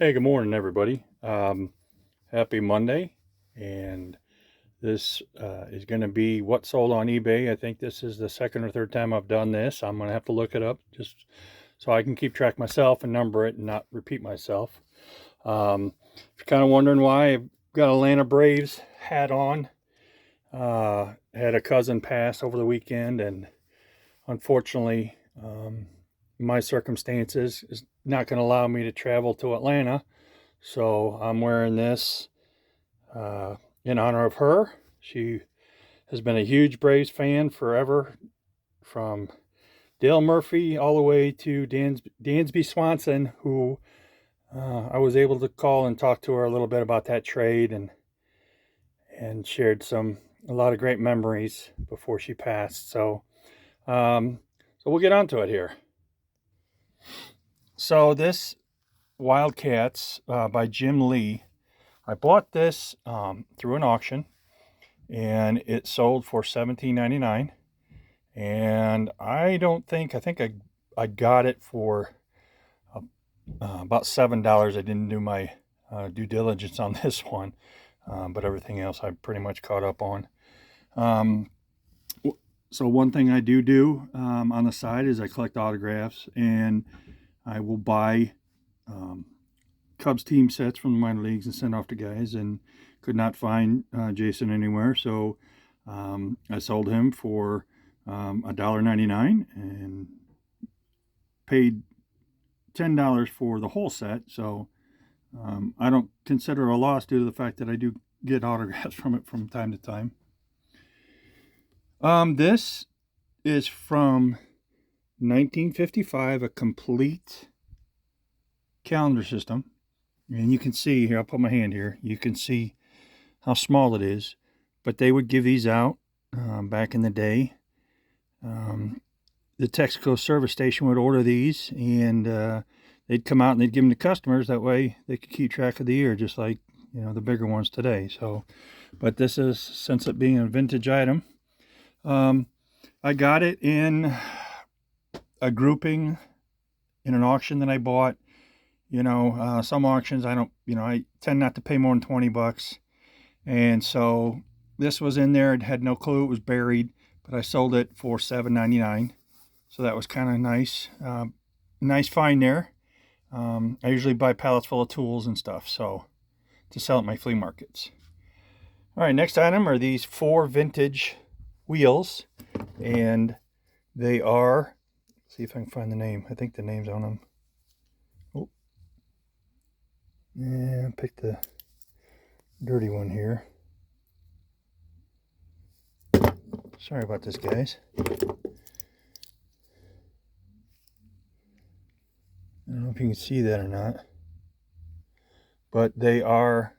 Hey, good morning, everybody. Happy Monday. And this is going to be what sold on eBay. I think this is the second or third time I've done this. I'm going to have to look it up just so I can keep track myself and number it and not repeat myself. If you're kind of wondering why, I've got Atlanta Braves hat on. Had a cousin pass over the weekend, and unfortunately, my circumstances is not going to allow me to travel to Atlanta. So I'm wearing this in honor of her. She has been a huge Braves fan forever, from Dale Murphy all the way to Dansby Swanson, who I was able to call and talk to her a little bit about that trade, and shared a lot of great memories before she passed. So we'll get on to it here. So this Wildcats by Jim Lee. I bought this through an auction, and it sold for $17.99. And I think I got it for about $7. I didn't do my due diligence on this one, but everything else I pretty much caught up on. So one thing I do on the side is I collect autographs, and I will buy Cubs team sets from the minor leagues and send off to guys, and could not find Jason anywhere, so I sold him for $1.99 and paid $10 for the whole set. So I don't consider it a loss due to the fact that I do get autographs from it from time to time. This is from 1955, a complete calendar system. And you can see here, I'll put my hand here, you can see how small it is. But they would give these out back in the day. The Texaco service station would order these, and they'd come out and they'd give them to customers. That way they could keep track of the year, just like the bigger ones today. So, but this is, since it being a vintage item, I got it in a grouping in an auction that I bought. Some auctions I tend not to pay more than $20, and so this was in there. It had no clue it was buried, but I sold it for $7.99. So that was kind of nice. Nice find there. I usually buy pallets full of tools and stuff, so to sell at my flea markets. All right, next item are these 4 vintage wheels, and they are, let's see if I can find the name. I think the name's on them. Oh, yeah, I picked the dirty one here. Sorry about this, guys. I don't know if you can see that or not, but they are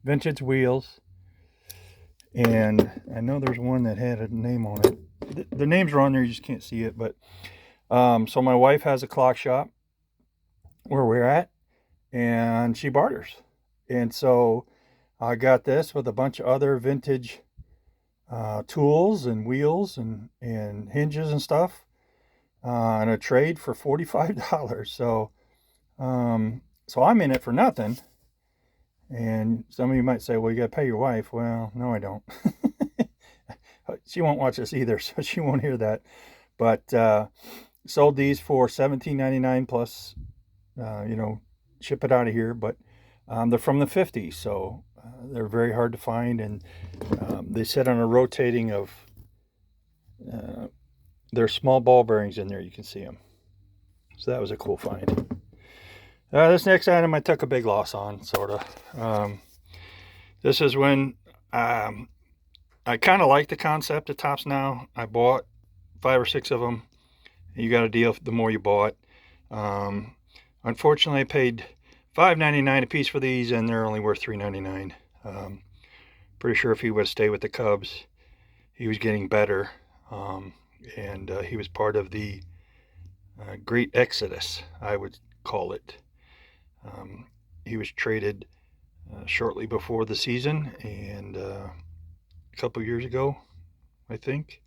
vintage wheels, and I know there's one that had a name on it. The names are on there, you just can't see it. But so my wife has a clock shop where we're at, and she barters, and so I got this with a bunch of other vintage tools and wheels and hinges and stuff, and a trade for $45. So I'm in it for nothing. And some of you might say, well, you got to pay your wife. Well, no, I don't. She won't watch this either, so she won't hear that. But sold these for $17.99 plus, ship it out of here. But they're from the 50s, so they're very hard to find. And they sit on a rotating of, there's small ball bearings in there. You can see them. So that was a cool find. This next item I took a big loss on, sort of. This is when I kind of like the concept of Topps now. I bought 5 or 6 of them. You got a deal the more you bought. Unfortunately, I paid $5.99 a piece for these, and they're only worth $3.99. Pretty sure if he would stay with the Cubs, he was getting better, and he was part of the Great Exodus, I would call it. He was traded shortly before the season, and a couple years ago, I think.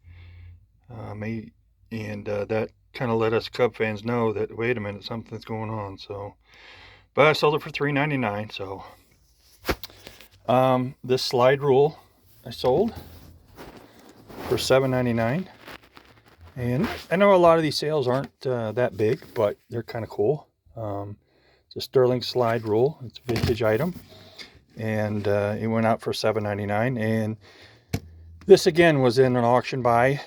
That kind of let us Cub fans know that, wait a minute, something's going on. So, but I sold it for $3.99. So this slide rule I sold for $7.99. And I know a lot of these sales aren't that big, but they're kind of cool. It's a Sterling slide rule. It's a vintage item. And it went out for $7.99. And this again was in an auction buy,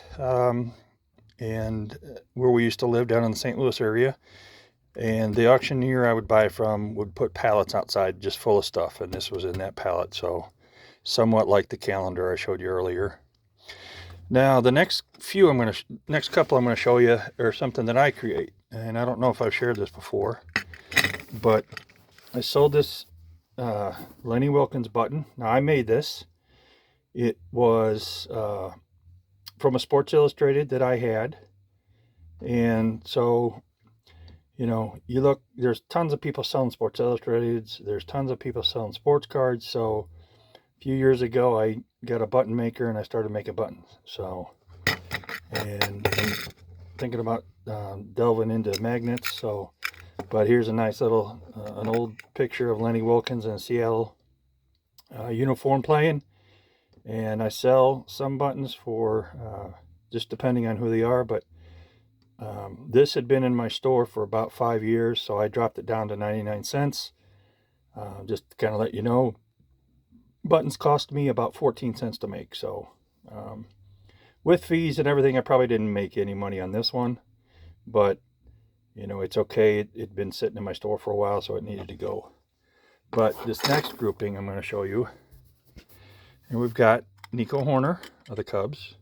and where we used to live down in the St. Louis area. And the auctioneer I would buy from would put pallets outside just full of stuff, and this was in that pallet. So somewhat like the calendar I showed you earlier. Now the next couple I'm going to show you are something that I create, and I don't know if I've shared this before, but I sold this Lenny Wilkens button. Now I made this. It was from a Sports Illustrated that I had, and so you look, there's tons of people selling Sports Illustrateds, there's tons of people selling sports cards. So a few years ago I got a button maker and I started making buttons. So, and I'm thinking about delving into magnets. So, but here's a nice little an old picture of Lenny Wilkens in a Seattle uniform playing. And I sell some buttons for just depending on who they are, but this had been in my store for about 5 years, so I dropped it down to 99 cents. Just to kind of let you know, buttons cost me about 14 cents to make. So with fees and everything, I probably didn't make any money on this one, but it's okay. It'd been sitting in my store for a while, so it needed to go. But this next grouping I'm going to show you, and we've got Nico Horner of the Cubs,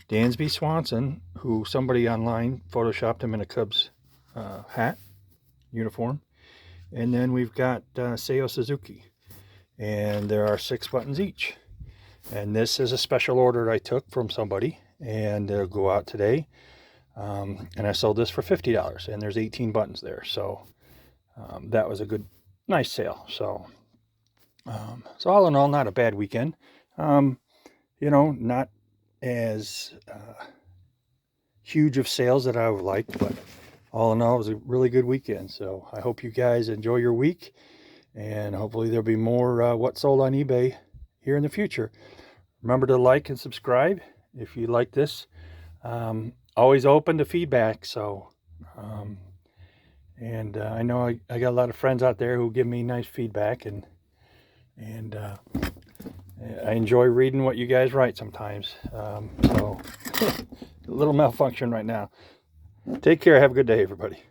Dansby Swanson, who somebody online photoshopped him in a Cubs hat, uniform. And then we've got Seiya Suzuki. And there are 6 buttons each. And this is a special order I took from somebody, and it'll go out today. And I sold this for $50, and there's 18 buttons there. So that was a good, nice sale. So, so all in all, not a bad weekend. Not as huge of sales that I would like, but all in all, it was a really good weekend. So I hope you guys enjoy your week, and hopefully there'll be more What Sold on eBay here in the future. Remember to like and subscribe if you like this. Always open to feedback. So and I know I got a lot of friends out there who give me nice feedback, and I enjoy reading what you guys write sometimes. So a little malfunction right now. Take care. Have a good day, everybody.